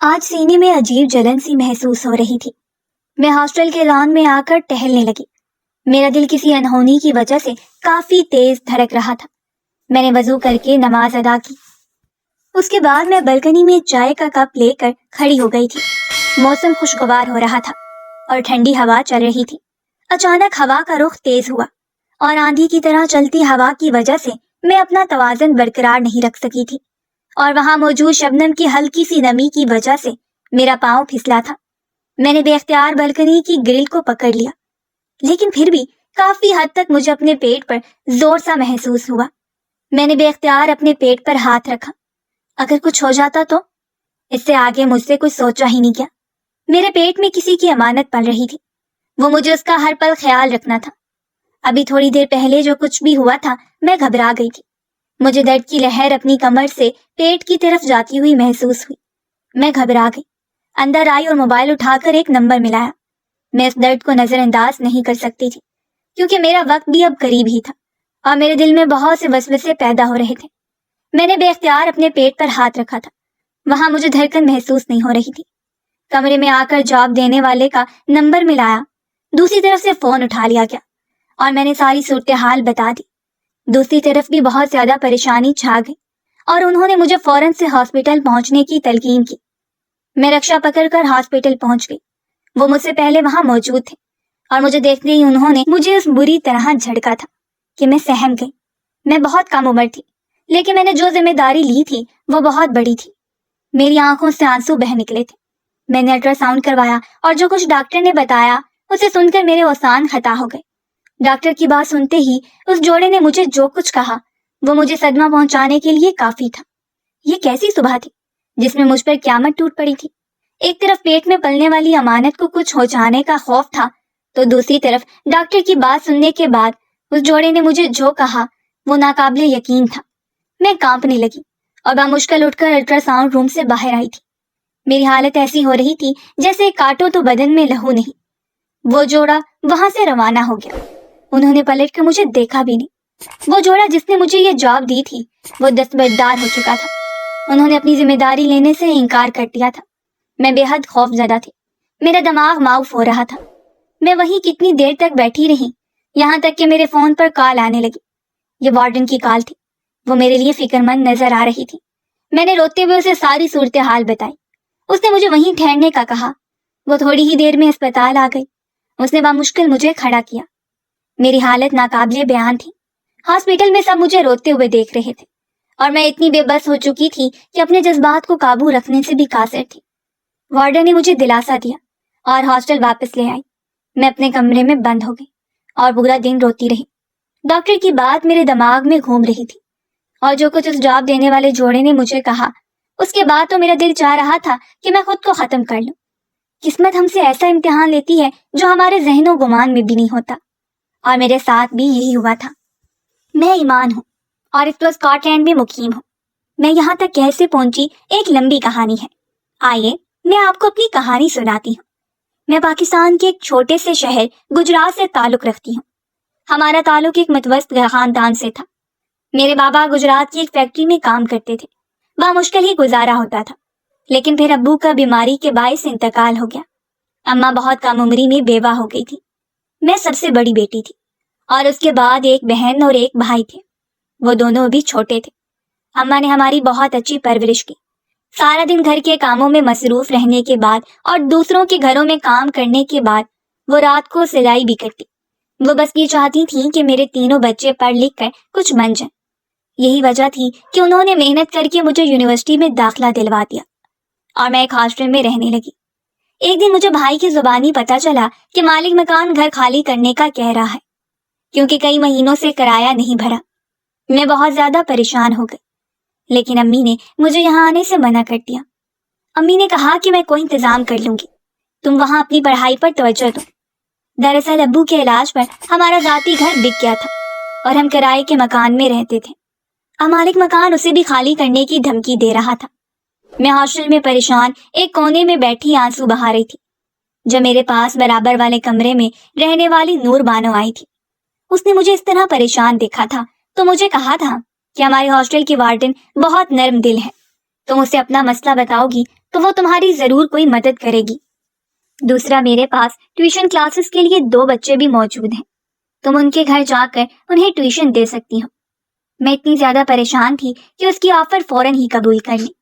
آج سینے میں عجیب جلن سی محسوس ہو رہی تھی۔ میں ہاسٹل کے لان میں آ کر ٹہلنے لگی۔ میرا دل کسی انہونی کی وجہ سے کافی تیز دھڑک رہا تھا۔ میں نے وضو کر کے نماز ادا کی۔ اس کے بعد میں بلکنی میں چائے کا کپ لے کر کھڑی ہو گئی تھی۔ موسم خوشگوار ہو رہا تھا اور ٹھنڈی ہوا چل رہی تھی۔ اچانک ہوا کا رخ تیز ہوا اور آندھی کی طرح چلتی ہوا کی وجہ سے میں اپنا توازن برقرار نہیں رکھ سکی تھی، اور وہاں موجود شبنم کی ہلکی سی نمی کی وجہ سے میرا پاؤں پھسلا تھا۔ میں نے بے اختیار بلکنی کی گرل کو پکڑ لیا، لیکن پھر بھی کافی حد تک مجھے اپنے پیٹ پر زور سا محسوس ہوا۔ میں نے بے اختیار اپنے پیٹ پر ہاتھ رکھا۔ اگر کچھ ہو جاتا تو؟ اس سے آگے مجھ سے کچھ سوچا ہی نہیں گیا۔ میرے پیٹ میں کسی کی امانت پل رہی تھی، وہ مجھے اس کا ہر پل خیال رکھنا تھا۔ ابھی تھوڑی دیر پہلے جو کچھ بھی ہوا تھا میں گھبرا گئی تھی۔ مجھے درد کی لہر اپنی کمر سے پیٹ کی طرف جاتی ہوئی محسوس ہوئی۔ میں گھبرا گئی، اندر آئی اور موبائل اٹھا کر ایک نمبر ملایا۔ میں اس درد کو نظر انداز نہیں کر سکتی تھی، کیونکہ میرا وقت بھی اب قریب ہی تھا اور میرے دل میں بہت سے وسوسے پیدا ہو رہے تھے۔ میں نے بے اختیار اپنے پیٹ پر ہاتھ رکھا تھا۔ وہاں مجھے دھڑکن محسوس نہیں ہو رہی تھی۔ کمرے میں آ کر جواب دینے والے کا نمبر ملایا۔ دوسری طرف سے فون اٹھا لیا گیا اور میں نے ساری صورتحال بتا دی۔ دوسری طرف بھی بہت زیادہ پریشانی چھا گئی اور انہوں نے مجھے فوراً سے ہاسپٹل پہنچنے کی تلقین کی۔ میں رکشا پکڑ کر ہاسپٹل پہنچ گئی۔ وہ مجھ سے پہلے وہاں موجود تھے اور مجھے دیکھتے ہی انہوں نے مجھے اس بری طرح جھڑکا تھا کہ میں سہم گئی۔ میں بہت کم عمر تھی، لیکن میں نے جو ذمہ داری لی تھی وہ بہت بڑی تھی۔ میری آنکھوں سے آنسو بہہ نکلے تھے۔ میں نے الٹرا ساؤنڈ کروایا اور جو کچھ ڈاکٹر نے بتایا اسے سن کر میرے اوسان خطا ہو گئے۔ ڈاکٹر کی بات سنتے ہی اس جوڑے نے مجھے جو کچھ کہا وہ مجھے صدمہ پہنچانے کے لیے کافی تھا۔ یہ کیسی صبح تھی جس میں مجھ پر قیامت ٹوٹ پڑی تھی؟ ایک طرف پیٹ میں پلنے والی امانت کو کچھ ہو جانے کا خوف تھا، تو دوسری طرف ڈاکٹر کی بات سننے کے بعد اس جوڑے نے مجھے جو کہا وہ ناقابل یقین تھا۔ میں کانپنے لگی اور بامشکل اٹھ کر الٹرا ساؤنڈ روم سے باہر آئی تھی۔ میری حالت ایسی ہو رہی تھی جیسے کاٹو تو بدن میں لہو نہیں۔ وہ جوڑا وہاں سے روانہ ہو گیا۔ انہوں نے پلٹ کر مجھے دیکھا بھی نہیں۔ وہ جوڑا جس نے مجھے یہ جواب دی تھی وہ دستبردار ہو چکا تھا۔ انہوں نے اپنی ذمہ داری لینے سے انکار کر دیا تھا۔ میں بے حد خوف زدہ تھی۔ میرا دماغ معاف ہو رہا تھا۔ میں وہیں کتنی دیر تک بیٹھی رہی، یہاں تک کہ میرے فون پر کال آنے لگی۔ یہ وارڈن کی کال تھی۔ وہ میرے لیے فکر مند نظر آ رہی تھی۔ میں نے روتے ہوئے اسے ساری صورتحال بتائی۔ اس نے مجھے وہیں ٹھہرنے کا کہا۔ وہ تھوڑی ہی دیر میں اسپتال آ گئی۔ اس نے بامشکل مجھے کھڑا کیا۔ میری حالت ناقابل بیان تھی۔ ہاسپٹل میں سب مجھے روتے ہوئے دیکھ رہے تھے اور میں اتنی بے بس ہو چکی تھی کہ اپنے جذبات کو قابو رکھنے سے بھی قاصر تھی۔ وارڈن نے مجھے دلاسا دیا اور ہاسٹل واپس لے آئی۔ میں اپنے کمرے میں بند ہو گئی اور پورا دن روتی رہی۔ ڈاکٹر کی بات میرے دماغ میں گھوم رہی تھی اور جو کچھ اس جواب دینے والے جوڑے نے مجھے کہا اس کے بعد تو میرا دل چاہ رہا تھا کہ میں خود کو ختم کر لوں۔ قسمت ہم سے ایسا امتحان لیتی ہے جو ہمارے ذہن و گمان میں بھی نہیں ہوتا، اور میرے ساتھ بھی یہی ہوا تھا۔ میں ایمان ہوں اور اس وقت اسکاٹ لینڈ میں مقیم ہوں۔ میں یہاں تک کیسے پہنچی ایک لمبی کہانی ہے۔ آئیے میں آپ کو اپنی کہانی سناتی ہوں۔ میں پاکستان کے ایک چھوٹے سے شہر گجرات سے تعلق رکھتی ہوں۔ ہمارا تعلق ایک متوسط خاندان سے تھا۔ میرے بابا گجرات کی ایک فیکٹری میں کام کرتے تھے۔ بامشکل ہی گزارا ہوتا تھا، لیکن پھر ابو کا بیماری کے باعث انتقال ہو گیا۔ اماں بہت کم عمری میں بیوہ ہو گئی تھی۔ میں سب سے بڑی بیٹی تھی اور اس کے بعد ایک بہن اور ایک بھائی تھے۔ وہ دونوں بھی چھوٹے تھے۔ اماں نے ہماری بہت اچھی پرورش کی۔ سارا دن گھر کے کاموں میں مصروف رہنے کے بعد اور دوسروں کے گھروں میں کام کرنے کے بعد وہ رات کو سلائی بھی کرتی۔ وہ بس یہ چاہتی تھیں کہ میرے تینوں بچے پڑھ لکھ کر کچھ بن جائیں۔ یہی وجہ تھی کہ انہوں نے محنت کر کے مجھے یونیورسٹی میں داخلہ دلوا دیا اور میں ایک ہاسٹل میں رہنے لگی۔ ایک دن مجھے بھائی کی زبانی پتہ چلا کہ مالک مکان گھر خالی کرنے کا کہہ رہا ہے، کیونکہ کئی مہینوں سے کرایہ نہیں بھرا۔ میں بہت زیادہ پریشان ہو گئی، لیکن امی نے مجھے یہاں آنے سے منع کر دیا۔ امی نے کہا کہ میں کوئی انتظام کر لوں گی، تم وہاں اپنی پڑھائی پر توجہ دو۔ دراصل ابو کے علاج پر ہمارا ذاتی گھر بک گیا تھا اور ہم کرائے کے مکان میں رہتے تھے۔ اب مالک مکان اسے بھی خالی کرنے کی دھمکی دے رہا تھا۔ میں ہاسٹل میں پریشان ایک کونے میں بیٹھی آنسو بہا رہی تھی، جب میرے پاس برابر والے کمرے میں رہنے والی نور بانو آئی تھی۔ اس نے مجھے اس طرح پریشان دیکھا تھا تو مجھے کہا تھا کہ ہمارے ہاسٹل کی وارڈن بہت نرم دل ہے، تم اسے اپنا مسئلہ بتاؤ گی تو وہ تمہاری ضرور کوئی مدد کرے گی. دوسرا، میرے پاس ٹیوشن کلاسز کے لیے 2 بچے بھی موجود ہیں. تم ان کے گھر جا کر انہیں ٹیوشن دے سکتی ہو. میں اتنی زیادہ پریشان تھی کہ اس کی آفر فوراً ہی قبول کر لی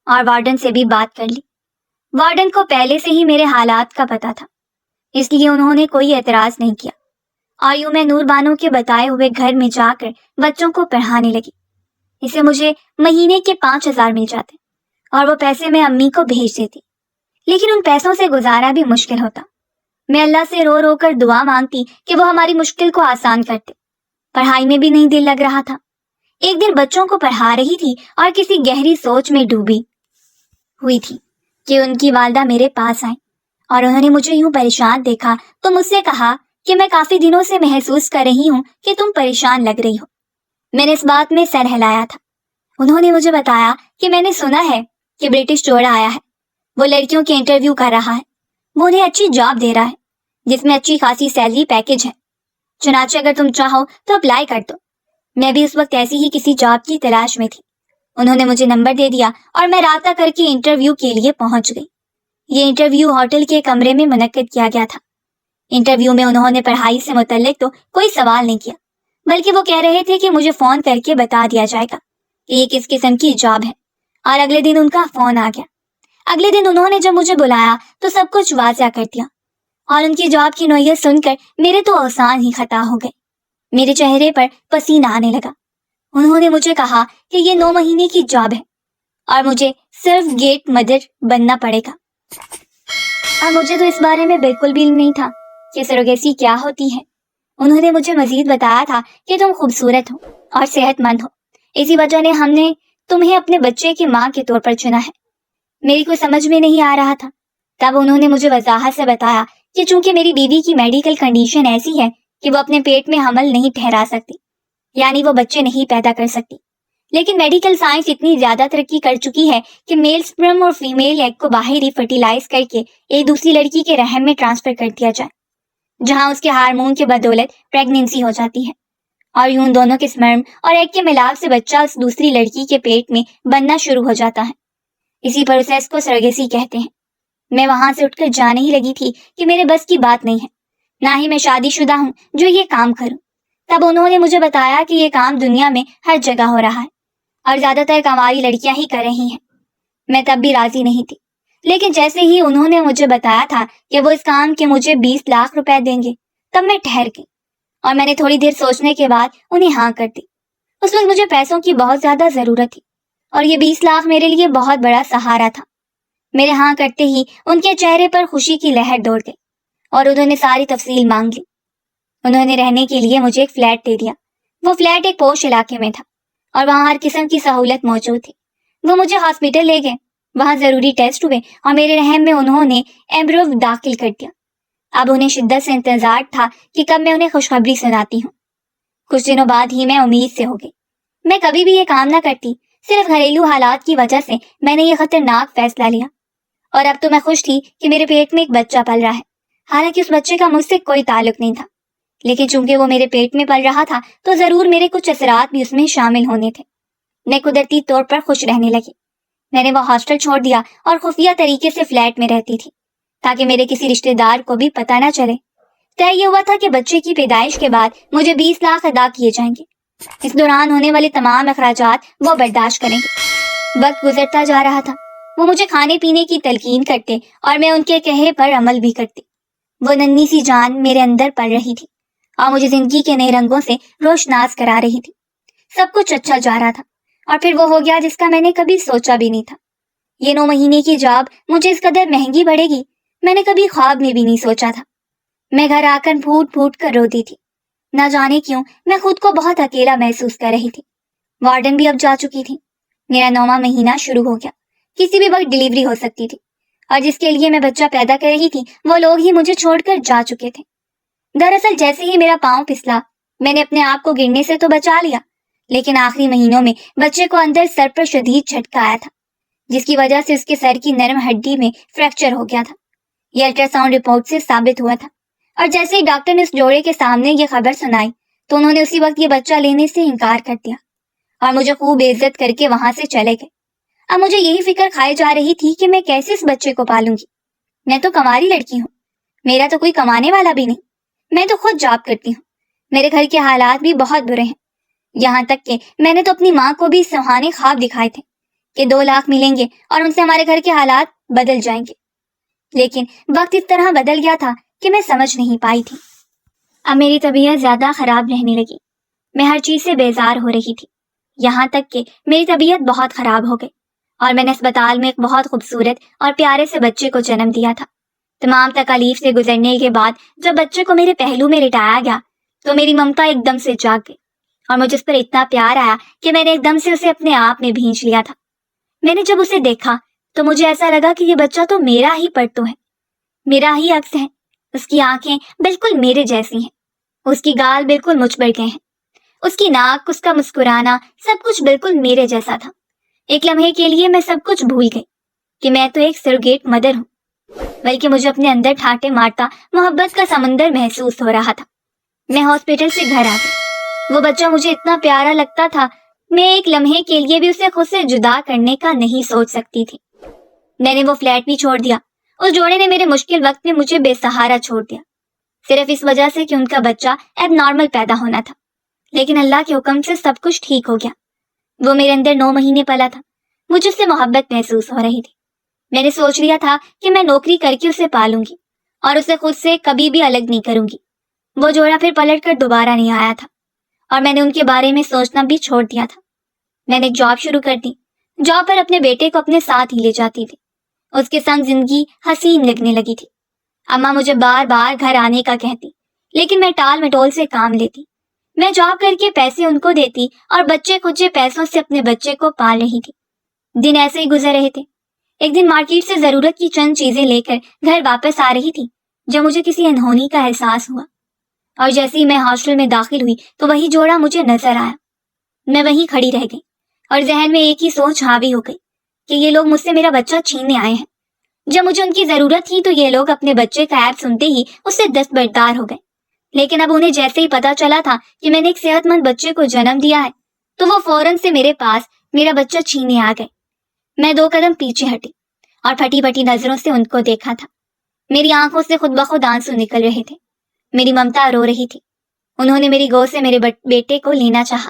اور وارڈن سے بھی بات کر لی. وارڈن کو پہلے سے ہی میرے حالات کا پتہ تھا، اس لیے انہوں نے کوئی اعتراض نہیں کیا. اور یوں میں نور بانو کے بتائے ہوئے گھر میں جا کر بچوں کو پڑھانے لگی. اسے مجھے مہینے کے 5,000 مل جاتے اور وہ پیسے میں امی کو بھیج دیتی، لیکن ان پیسوں سے گزارا بھی مشکل ہوتا. میں اللہ سے رو رو کر دعا مانگتی کہ وہ ہماری مشکل کو آسان کرتے. پڑھائی میں بھی نہیں دل لگ رہا تھا. ایک دن بچوں کو پڑھا رہی تھی اور کسی گہری سوچ میں ڈوبی ہوئی تھی کہ ان کی والدہ میرے پاس آئیں اور انہوں نے مجھے یوں پریشان دیکھا تو مجھ سے کہا کہ میں کافی دنوں سے محسوس کر رہی ہوں کہ تم پریشان لگ رہی ہو. میں نے اس بات میں سر ہلایا تھا. انہوں نے مجھے بتایا کہ میں نے سنا ہے کہ برٹش جوڑا آیا ہے، وہ لڑکیوں کے انٹرویو کر رہا ہے، وہ انہیں اچھی جاب دے رہا ہے جس میں اچھی خاصی سیلری پیکج ہے. چنانچہ اگر تم چاہو تو اپلائی کر دو. میں بھی اس وقت ایسی ہی کسی جاب کی تلاش میں تھی. انہوں نے مجھے نمبر دے دیا اور میں رابطہ کر کے انٹرویو کے لیے پہنچ گئی. یہ انٹرویو ہوٹل کے کمرے میں منعقد کیا گیا تھا. انٹرویو میں انہوں نے پڑھائی سے متعلق تو کوئی سوال نہیں کیا، بلکہ وہ کہہ رہے تھے کہ مجھے فون کر کے بتا دیا جائے گا کہ یہ کس قسم کی جاب ہے. اور اگلے دن ان کا فون آ گیا. اگلے دن انہوں نے جب مجھے بلایا تو سب کچھ واضح کر دیا اور ان کی جاب کی نوعیت سن کر میرے تو اوسان ہی خطا ہو گئے. میرے چہرے پر پسینہ آنے لگا. انہوں نے مجھے کہا کہ یہ 9 مہینے کی جاب ہے اور مجھے صرف گیٹ مدر بننا پڑے گا. اور مجھے تو اس بارے میں بالکل بھی علم نہیں تھا کہ سروگیسی کیا ہوتی ہے. انہوں نے مجھے مزید بتایا تھا کہ تم خوبصورت ہو اور صحت مند ہو، اسی وجہ نے ہم نے تمہیں اپنے بچے کی ماں کے طور پر چنا ہے. میری کوئی سمجھ میں نہیں آ رہا تھا. تب انہوں نے مجھے وضاحت سے بتایا کہ چونکہ میری بیوی کی میڈیکل کنڈیشن ایسی ہے کہ وہ اپنے پیٹ میں حمل نہیں ٹھہرا سکتی، یعنی وہ بچے نہیں پیدا کر سکتی، لیکن میڈیکل سائنس اتنی زیادہ ترقی کر چکی ہے کہ میل سپرم اور فیمیل ایگ کو باہر فرٹیلائز کر کے ایک دوسری لڑکی کے رحم میں ٹرانسفر کر دیا جائے، جہاں اس کے ہارمون کے بدولت پریگنینسی ہو جاتی ہے اور یوں دونوں کے سپرم اور ایگ کے ملاپ سے بچہ اس دوسری لڑکی کے پیٹ میں بننا شروع ہو جاتا ہے. اسی پروسیس کو سرگیسی کہتے ہیں. میں وہاں سے اٹھ کر جانے ہی لگی تھی کہ میرے بس کی بات نہیں ہے، نہ ہی میں شادی شدہ ہوں جو یہ کام کروں. تب انہوں نے مجھے بتایا کہ یہ کام دنیا میں ہر جگہ ہو رہا ہے اور زیادہ تر کماری لڑکیاں ہی کر رہی ہیں. میں تب بھی راضی نہیں تھی، لیکن جیسے ہی انہوں نے مجھے بتایا تھا کہ وہ اس کام کے مجھے 20 لاکھ روپے دیں گے، تب میں ٹھہر گئی اور میں نے تھوڑی دیر سوچنے کے بعد انہیں ہاں کر دی. اس وقت مجھے پیسوں کی بہت زیادہ ضرورت تھی اور یہ 20 لاکھ میرے لیے بہت بڑا سہارا تھا. میرے ہاں کرتے ہی ان کے چہرے پر خوشی کی لہر دوڑ گئی اور انہوں نے ساری تفصیل مانگ لی. انہوں نے رہنے کے لیے مجھے ایک فلیٹ دے دیا. وہ فلیٹ ایک پوش علاقے میں تھا اور وہاں ہر قسم کی سہولت موجود تھی. وہ مجھے ہاسپٹل لے گئے، وہاں ضروری ٹیسٹ ہوئے اور میرے رحم میں انہوں نے ایمبریو داخل کر دیا. اب انہیں شدت سے انتظار تھا کہ کب میں انہیں خوشخبری سناتی ہوں. کچھ دنوں بعد ہی میں امید سے ہو گئی. میں کبھی بھی یہ کام نہ کرتی، صرف گھریلو حالات کی وجہ سے میں نے یہ خطرناک فیصلہ لیا. اور اب تو میں خوش تھی کہ میرے پیٹ میں ایک بچہ پل رہا ہے. حالانکہ اس بچے کا مجھ سے کوئی تعلق نہیں تھا، لیکن چونکہ وہ میرے پیٹ میں پل رہا تھا تو ضرور میرے کچھ اثرات بھی اس میں شامل ہونے تھے. میں قدرتی طور پر خوش رہنے لگی. میں نے وہ ہاسٹل چھوڑ دیا اور خفیہ طریقے سے فلیٹ میں رہتی تھی تاکہ میرے کسی رشتہ دار کو بھی پتہ نہ چلے. طے یہ ہوا تھا کہ بچے کی پیدائش کے بعد مجھے 20 لاکھ ادا کیے جائیں گے. اس دوران ہونے والے تمام اخراجات وہ برداشت کریں گے. وقت گزرتا جا رہا تھا. وہ مجھے کھانے پینے کی تلقین کرتے اور میں ان کے کہے پر عمل بھی کرتی. وہ ننھی سی جان میرے اندر پل رہی تھی اور مجھے زندگی کے نئے رنگوں سے روشناس کرا رہی تھی. سب کچھ اچھا جا رہا تھا اور پھر وہ ہو گیا جس کا میں نے کبھی سوچا بھی نہیں تھا. یہ 9 مہینے کی جاب مجھے اس قدر مہنگی پڑے گی میں نے کبھی خواب میں بھی نہیں سوچا تھا. میں گھر آ کر پھوٹ پھوٹ کر روتی تھی. نہ جانے کیوں میں خود کو بہت اکیلا محسوس کر رہی تھی. وارڈن بھی اب جا چکی تھی. میرا 9واں مہینہ شروع ہو گیا. کسی بھی وقت ڈلیوری ہو سکتی تھی اور جس کے لیے میں بچہ پیدا کر رہی تھی وہ لوگ ہی مجھے چھوڑ کر جا چکے تھے. دراصل جیسے ہی میرا پاؤں پھسلا میں نے اپنے آپ کو گرنے سے تو بچا لیا، لیکن آخری مہینوں میں بچے کو اندر سر پر شدید جھٹکا آیا تھا جس کی وجہ سے اس کے سر کی نرم ہڈی میں فریکچر ہو گیا تھا. یہ الٹرا ساؤنڈ رپورٹ سے ثابت ہوا تھا اور جیسے ہی ڈاکٹر نے اس جوڑے کے سامنے یہ خبر سنائی تو انہوں نے اسی وقت یہ بچہ لینے سے انکار کر دیا اور مجھے خوب عزت کر کے وہاں سے چلے گئے. اب مجھے یہی فکر کھائے جا رہی تھی کہ میں کیسے اس بچے کو پالوں گی۔ میں تو کنواری لڑکی ہوں، میرا تو کوئی کمانے والا بھی نہیں، میں تو خود جاب کرتی ہوں، میرے گھر کے حالات بھی بہت برے ہیں، یہاں تک کہ میں نے تو اپنی ماں کو بھی سہانے خواب دکھائے تھے کہ 2 لاکھ ملیں گے اور ان سے ہمارے گھر کے حالات بدل جائیں گے، لیکن وقت اس طرح بدل گیا تھا کہ میں سمجھ نہیں پائی تھی۔ اب میری طبیعت زیادہ خراب رہنے لگی، میں ہر چیز سے بیزار ہو رہی تھی، یہاں تک کہ میری طبیعت بہت خراب ہو گئی اور میں نے اسپتال میں ایک بہت خوبصورت اور پیارے سے بچے کو جنم دیا تھا۔ تمام تکالیف سے گزرنے کے بعد جب بچے کو میرے پہلو میں لٹایا گیا تو میری ممتا ایک دم سے جاگ گئی اور مجھے اس پر اتنا پیار آیا کہ میں نے ایک دم سے اسے اپنے آپ میں بھینچ لیا تھا۔ میں نے جب اسے دیکھا تو مجھے ایسا لگا کہ یہ بچہ تو میرا ہی پرتو ہے، میرا ہی عکس ہے، اس کی آنکھیں بالکل میرے جیسی ہیں، اس کی گال بالکل مجھ پر کے ہیں، اس کی ناک، اس کا مسکرانا، سب کچھ بالکل میرے جیسا تھا۔ ایک لمحے کے لیے میں سب کچھ بھول گئی کہ میں تو ایک سرگیٹ مدر ہوں، بلکہ مجھے اپنے اندر ٹھاٹے مارتا محبت کا سمندر محسوس ہو رہا تھا۔ میں ہاسپٹل سے گھر آ گئی، وہ بچہ مجھے اتنا پیارا لگتا تھا، میں ایک لمحے کے لیے بھی اسے خود سے جدا کرنے کا نہیں سوچ سکتی تھی۔ میں نے وہ فلیٹ بھی چھوڑ دیا، اس جوڑے نے میرے مشکل وقت میں مجھے بے سہارا چھوڑ دیا، صرف اس وجہ سے کہ ان کا بچہ اب نارمل پیدا ہونا تھا۔ لیکن اللہ کے حکم سے سب کچھ ٹھیک ہو گیا، وہ میرے اندر 9 مہینے پلا تھا، مجھے اس سے محبت محسوس ہو رہی تھی۔ میں نے سوچ لیا تھا کہ میں نوکری کر کے اسے پالوں گی اور اسے خود سے کبھی بھی الگ نہیں کروں گی۔ وہ جوڑا پھر پلٹ کر دوبارہ نہیں آیا تھا اور میں نے ان کے بارے میں سوچنا بھی چھوڑ دیا تھا۔ میں نے ایک جاب شروع کر دی، جاب پر اپنے بیٹے کو اپنے ساتھ ہی لے جاتی تھی، اس کے سنگ زندگی حسین لگنے لگی تھی۔ اماں مجھے بار بار گھر آنے کا کہتی، لیکن میں ٹال مٹول سے کام لیتی، میں جاب کر کے پیسے ان کو دیتی اور بچے کچے پیسوں سے اپنے بچے کو پال رہی تھی۔ دن ایسے ہی گزر رہے تھے۔ ایک دن مارکیٹ سے ضرورت کی چند چیزیں لے کر گھر واپس آ رہی تھی جب مجھے کسی انہونی کا احساس ہوا، اور جیسے ہی میں ہاسٹل میں داخل ہوئی تو وہی جوڑا مجھے نظر آیا۔ میں وہیں کھڑی رہ گئی اور ذہن میں ایک ہی سوچ حاوی ہو گئی کہ یہ لوگ مجھ سے میرا بچہ چھیننے آئے ہیں۔ جب مجھے ان کی ضرورت تھی تو یہ لوگ اپنے بچے کا عیب سنتے ہی اس سے دستبردار ہو گئے، لیکن اب انہیں جیسے ہی پتا چلا تھا کہ میں نے ایک صحت مند بچے کو جنم دیا ہے تو وہ فوراً سے میرے پاس میرا بچہ چھیننے آ گئے۔ میں 2 قدم پیچھے ہٹی اور پھٹی پھٹی نظروں سے ان کو دیکھا تھا۔ میری آنکھوں سے خود بخود آنسو نکل رہے تھے، میری ممتا رو رہی تھی۔ انہوں نے میری گود سے میرے بیٹے کو لینا چاہا،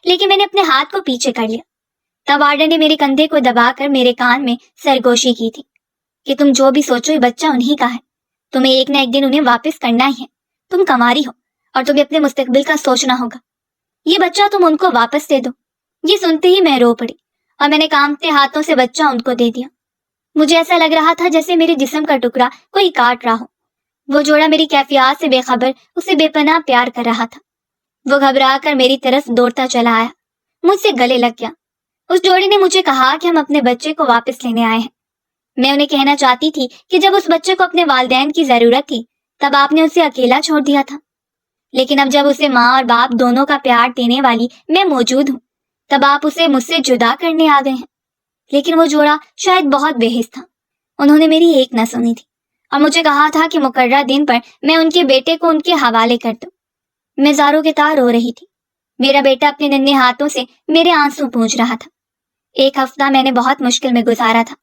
لیکن میں نے اپنے ہاتھ کو پیچھے کر لیا۔ تب وارڈن نے میرے کندھے کو دبا کر میرے کان میں سرگوشی کی تھی کہ تم جو بھی سوچو یہ بچہ انہی کا ہے، تمہیں ایک نہ ایک دن انہیں واپس کرنا ہی ہے، تم کماری ہو اور تمہیں اپنے مستقبل کا سوچنا ہوگا، یہ بچہ تم ان کو واپس دے دو۔ یہ سنتے ہی میں رو پڑی اور میں نے کانپتے ہاتھوں سے بچہ ان کو دے دیا۔ مجھے ایسا لگ رہا تھا جیسے میرے جسم کا ٹکڑا کوئی کاٹ رہا ہو۔ وہ جوڑا میری کیفیات سے بے خبر اسے بے پناہ پیار کر رہا تھا۔ وہ گھبرا کر میری طرف دوڑتا چلا آیا، مجھ سے گلے لگ گیا۔ اس جوڑے نے مجھے کہا کہ ہم اپنے بچے کو واپس لینے آئے ہیں۔ میں انہیں کہنا چاہتی تھی کہ جب اس بچے کو اپنے والدین کی ضرورت تھی تب آپ نے اسے اکیلا چھوڑ دیا تھا، لیکن اب جب اسے ماں اور باپ دونوں کا پیار دینے والی میں موجود ہوں تب آپ اسے مجھ سے جدا کرنے آ گئے ہیں۔ لیکن وہ جوڑا شاید بہت بے حس تھا، انہوں نے میری ایک نہ سنی تھی اور مجھے کہا تھا کہ مقررہ دن پر میں ان کے بیٹے کو ان کے حوالے کر دوں۔ میں زاروں کے تار رو رہی تھی، میرا بیٹا اپنے ننھے ہاتھوں سے میرے آنسو پونچھ رہا تھا۔ 1 ہفتہ میں نے بہت مشکل میں گزارا تھا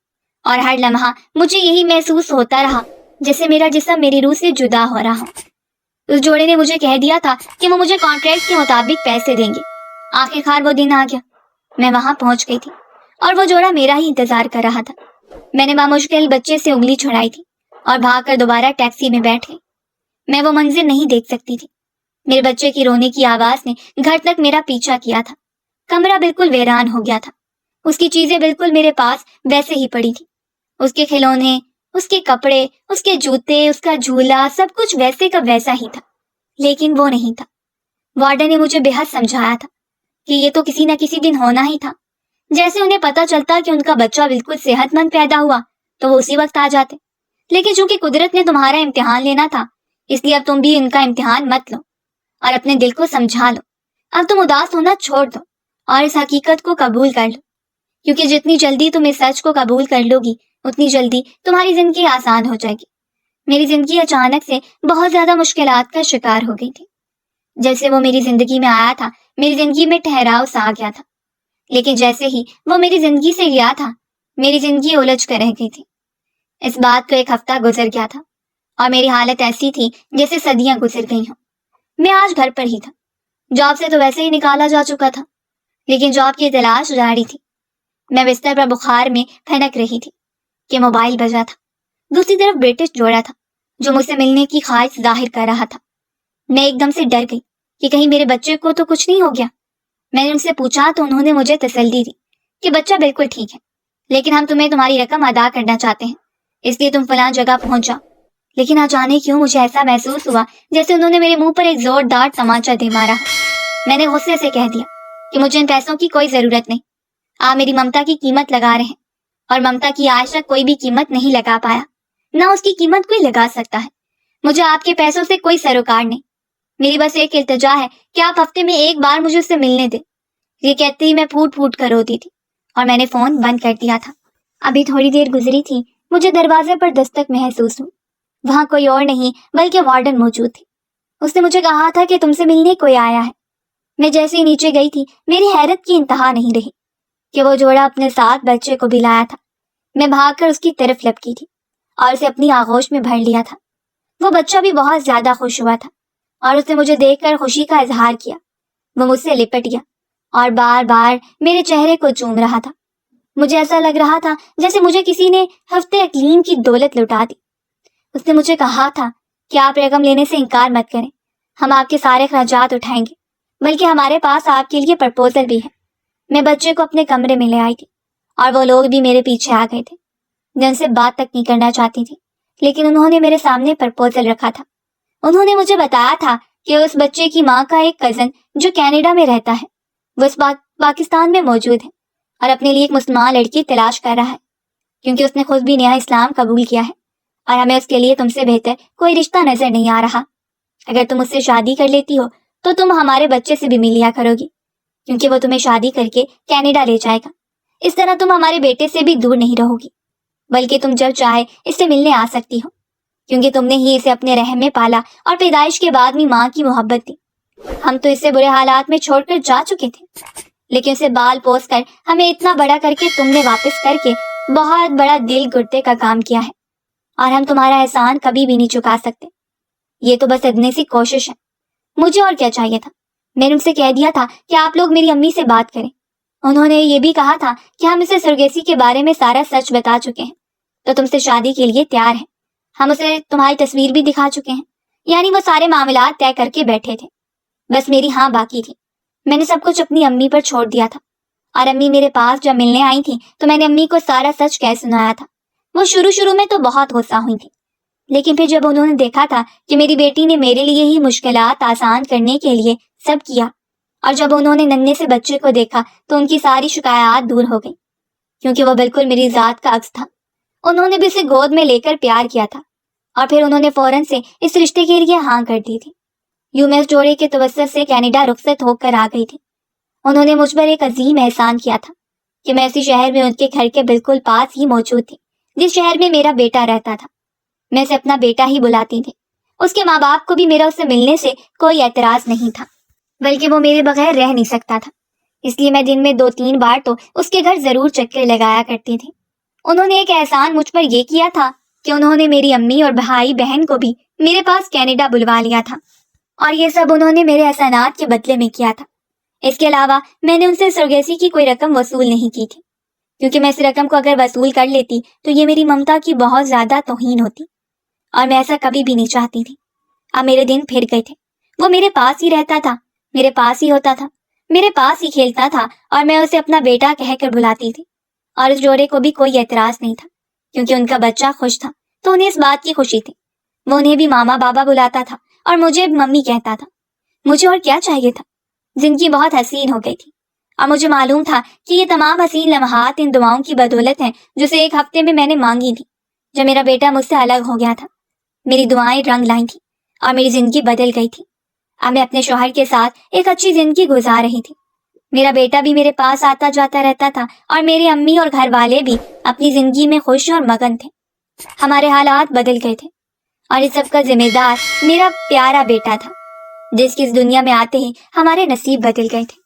اور ہر لمحہ مجھے یہی محسوس ہوتا رہا جیسے میرا جسم میری روح سے جدا ہو رہا ہو۔ اس جوڑے نے مجھے کہہ دیا تھا کہ وہ مجھے کانٹریکٹ کے مطابق پیسے دیں گے۔ آخرکار وہ دن آ گیا، میں وہاں پہنچ گئی تھی اور وہ جوڑا میرا ہی انتظار کر رہا تھا۔ میں نے بامشکل بچے سے انگلی چھڑائی تھی اور بھاگ کر دوبارہ ٹیکسی میں بیٹھ گئی۔ میں وہ منظر نہیں دیکھ سکتی تھی۔ میرے بچے کی رونے کی آواز نے گھر تک میرا پیچھا کیا تھا۔ کمرہ بالکل ویران ہو گیا تھا، اس کی چیزیں بالکل میرے پاس ویسے ہی پڑی تھی، اس کے کھلونے، اس کے کپڑے، اس کے جوتے، اس کا جھولا، سب کچھ ویسے کا ویسا ہی تھا، لیکن وہ نہیں تھا۔ وارڈن نے مجھے بے حد سمجھایا تھا کہ یہ تو کسی نہ کسی دن ہونا ہی تھا، جیسے انہیں پتا چلتا کہ ان کا بچہ بالکل صحت مند پیدا ہوا تو وہ اسی وقت آ جاتے، لیکن چونکہ قدرت نے تمہارا امتحان لینا تھا اس لیے اب تم بھی ان کا امتحان مت لو اور اپنے دل کو سمجھا لو۔ اب تم اداس ہونا چھوڑ دو اور اس حقیقت کو قبول کر لو، کیونکہ جتنی جلدی تم اس سچ کو قبول کر لو گی اتنی جلدی تمہاری زندگی آسان ہو جائے گی۔ میری زندگی اچانک سے بہت زیادہ مشکلات کا شکار ہو گئی تھی۔ جیسے وہ میری زندگی میں آیا تھا میری زندگی میں ٹھہراؤ سا آ گیا تھا، لیکن جیسے ہی وہ میری زندگی سے گیا تھا میری زندگی الجھ کر رہ گئی تھی۔ اس بات کو 1 ہفتہ گزر گیا تھا اور میری حالت ایسی تھی جیسے صدیاں گزر گئی ہوں۔ میں آج گھر پر ہی تھا، جاب سے تو ویسے ہی نکالا جا چکا تھا، لیکن جاب کی تلاش جاری تھی۔ میں بستر پر بخار میں پھنک رہی تھی کہ موبائل بجا تھا۔ دوسری طرف برٹش جوڑا تھا جو مجھ سے ملنے کی خواہش ظاہر کر رہا تھا۔ میں ایک دم سے ڈر گئی کہ کہیں میرے بچے کو تو کچھ نہیں ہو گیا۔ میں نے ان سے پوچھا تو انہوں نے مجھے تسلی دی کہ بچہ بالکل ٹھیک ہے، لیکن ہم تمہاری رقم ادا کرنا چاہتے ہیں، اس لیے تم فلاں جگہ پہنچ جاؤ۔ لیکن نہ جانے کیوں مجھے ایسا محسوس ہوا جیسے انہوں نے میرے منہ پر ایک زوردار تمانچہ دے مارا۔ میں نے غصے سے کہہ دیا کہ مجھے ان پیسوں کی کوئی ضرورت نہیں، آپ میری ممتا کی قیمت لگا رہے ہیں، اور ممتا کی آج تک کوئی بھی قیمت نہیں لگا پایا، نہ اس کی قیمت کوئی لگا سکتا ہے۔ مجھے آپ کے پیسوں سے کوئی سروکار نہیں، میری بس ایک التجا ہے کہ آپ ہفتے میں 1 بار مجھے اس سے ملنے دیں۔ یہ کہتے ہی میں پھوٹ پھوٹ کر روتی تھی اور میں نے فون بند کر دیا تھا۔ ابھی تھوڑی دیر گزری تھی، مجھے دروازے پر دستک محسوس ہوئی۔ وہاں کوئی اور نہیں بلکہ وارڈن موجود تھی۔ اس نے مجھے کہا تھا کہ تم سے ملنے کوئی آیا ہے۔ میں جیسے ہی نیچے گئی تھی، میری حیرت کی انتہا نہیں رہی کہ وہ جوڑا اپنے ساتھ بچے کو بھی لایا تھا۔ میں بھاگ کر اس کی طرف لپکی تھی اور اسے اپنی آغوش میں بھر لیا تھا۔ وہ بچہ بھی بہت زیادہ خوش ہوا تھا اور اس نے مجھے دیکھ کر خوشی کا اظہار کیا۔ وہ مجھ سے لپٹ گیا اور بار بار میرے چہرے کو چوم رہا تھا۔ مجھے ایسا لگ رہا تھا جیسے مجھے کسی نے ہفتے اقلیم کی دولت لوٹا دی۔ اس نے مجھے کہا تھا کہ آپ رقم لینے سے انکار مت کریں، ہم آپ کے سارے اخراجات اٹھائیں گے، بلکہ ہمارے پاس آپ کے لیے پرپوزل بھی ہے۔ میں بچے کو اپنے کمرے میں لے آئی تھی اور وہ لوگ بھی میرے پیچھے آ گئے تھے۔ میں ان سے بات تک نہیں کرنا چاہتی تھی، لیکن انہوں نے میرے سامنے پرپوزل رکھا تھا۔ انہوں نے مجھے بتایا تھا کہ اس بچے کی ماں کا ایک کزن جو کینیڈا میں رہتا ہے، وہ اس پاکستان میں موجود ہے اور اپنے لیے ایک مسلمان لڑکی تلاش کر رہا ہے، کیونکہ اس نے خود بھی نیا اسلام قبول کیا ہے، اور ہمیں اس کے لیے تم سے بہتر کوئی رشتہ نظر نہیں آ رہا۔ اگر تم اس سے شادی کر لیتی ہو تو تم ہمارے بچے سے بھی مل لیا کرو گی، کیونکہ وہ تمہیں شادی کر کے کینیڈا لے جائے گا۔ اس طرح تم ہمارے بیٹے سے بھی دور نہیں رہو گی، بلکہ تم جب چاہے اس سے ملنے آ سکتی ہو، کیونکہ تم نے ہی اسے اپنے رحم میں پالا اور پیدائش کے بعد بھی ماں کی محبت دی۔ ہم تو اسے برے حالات میں چھوڑ کر جا چکے تھے، لیکن اسے بال پوس کر ہمیں اتنا بڑا کر کے تم نے واپس کر کے بہت بڑا دل گردے کا کام کیا ہے، اور ہم تمہارا احسان کبھی بھی نہیں چکا سکتے۔ یہ تو بس ادنے سی کوشش ہے، مجھے اور کیا چاہیے تھا۔ میں نے ان سے کہہ دیا تھا کہ آپ لوگ میری امی سے بات کریں۔ انہوں نے یہ بھی کہا تھا کہ ہم اسے سرگیسی کے بارے میں سارا سچ بتا چکے ہیں، تو تم سے شادی کے لیے تیار ہیں۔ ہم اسے تمہاری تصویر بھی دکھا چکے ہیں، یعنی وہ سارے معاملات طے کر کے بیٹھے تھے، بس میری ہاں باقی تھی۔ میں نے سب کچھ اپنی امی پر چھوڑ دیا تھا، اور امی میرے پاس جب ملنے آئی تھی تو میں نے امی کو سارا سچ کہہ سنایا تھا۔ وہ شروع میں تو بہت غصہ ہوئی تھی، لیکن پھر جب انہوں نے دیکھا تھا کہ میری بیٹی نے میرے لیے ہی مشکلات آسان کرنے کے لیے سب کیا، اور جب انہوں نے ننھے سے بچے کو دیکھا تو ان کی ساری شکایات دور ہو گئی، کیونکہ وہ بالکل میری ذات کا عکس تھا۔ انہوں نے بھی اسے گود میں لے کر پیار کیا تھا، اور پھر انہوں نے فوراً سے اس رشتے کے لیے ہاں کر دی تھی۔ یوں میں اس جوڑے کے توسط سے کینیڈا رخصت ہو کر آ گئی تھی۔ انہوں نے مجھ پر ایک عظیم احسان کیا تھا کہ میں اسی شہر میں ان کے گھر کے بالکل پاس ہی موجود تھی جس شہر میں میرا بیٹا رہتا تھا۔ میں اسے اپنا بیٹا ہی بلاتی تھی۔ اس کے ماں باپ کو بھی میرا اس سے ملنے سے کوئی اعتراض نہیں تھا، بلکہ وہ میرے بغیر رہ نہیں سکتا تھا، اس لیے میں دن میں 2-3 بار تو اس کے گھر ضرور چکر لگایا کرتی تھی۔ انہوں نے ایک احسان مجھ پر یہ کیا تھا کہ انہوں نے میری امی اور بھائی بہن کو بھی میرے پاس کینیڈا بلوا لیا تھا، اور یہ سب انہوں نے میرے احسانات کے بدلے میں کیا تھا۔ اس کے علاوہ میں نے ان سے سرگیسی کی کوئی رقم وصول نہیں کی تھی، کیونکہ میں اس رقم کو اگر وصول کر لیتی تو یہ میری ممتا کی بہت زیادہ توہین ہوتی، اور میں ایسا کبھی بھی نہیں چاہتی تھی۔ اب میرے دن پھر گئے تھے، وہ میرے پاس ہی رہتا تھا، میرے پاس ہی ہوتا تھا، میرے پاس ہی کھیلتا تھا، اور میں اسے اپنا بیٹا کہہ کر بلاتی تھی، اور اس جوڑے کو بھی کوئی اعتراض نہیں تھا، کیونکہ ان کا بچہ خوش تھا تو انہیں اس بات کی خوشی تھی۔ وہ انہیں بھی ماما بابا بلاتا تھا اور مجھے ممی کہتا تھا۔ مجھے اور کیا چاہیے تھا؟ زندگی بہت حسین ہو گئی تھی، اور مجھے معلوم تھا کہ یہ تمام حسین لمحات ان دعاؤں کی بدولت ہیں جو سے 1 ہفتے میں نے مانگی تھی، جب میرا بیٹا مجھ سے الگ ہو گیا تھا۔ میری دعائیں رنگ لائیں تھیں اور میری زندگی بدل گئی تھی۔ اب میں اپنے شوہر کے ساتھ ایک اچھی زندگی گزار رہی تھی۔ میرا بیٹا بھی میرے پاس آتا جاتا رہتا تھا، اور میری امی اور گھر والے بھی اپنی زندگی میں خوش اور مگن تھے۔ ہمارے حالات بدل گئے تھے، اور اس سب کا ذمہ دار میرا پیارا بیٹا تھا، جس کی اس دنیا میں آتے ہی ہمارے نصیب بدل گئے تھے۔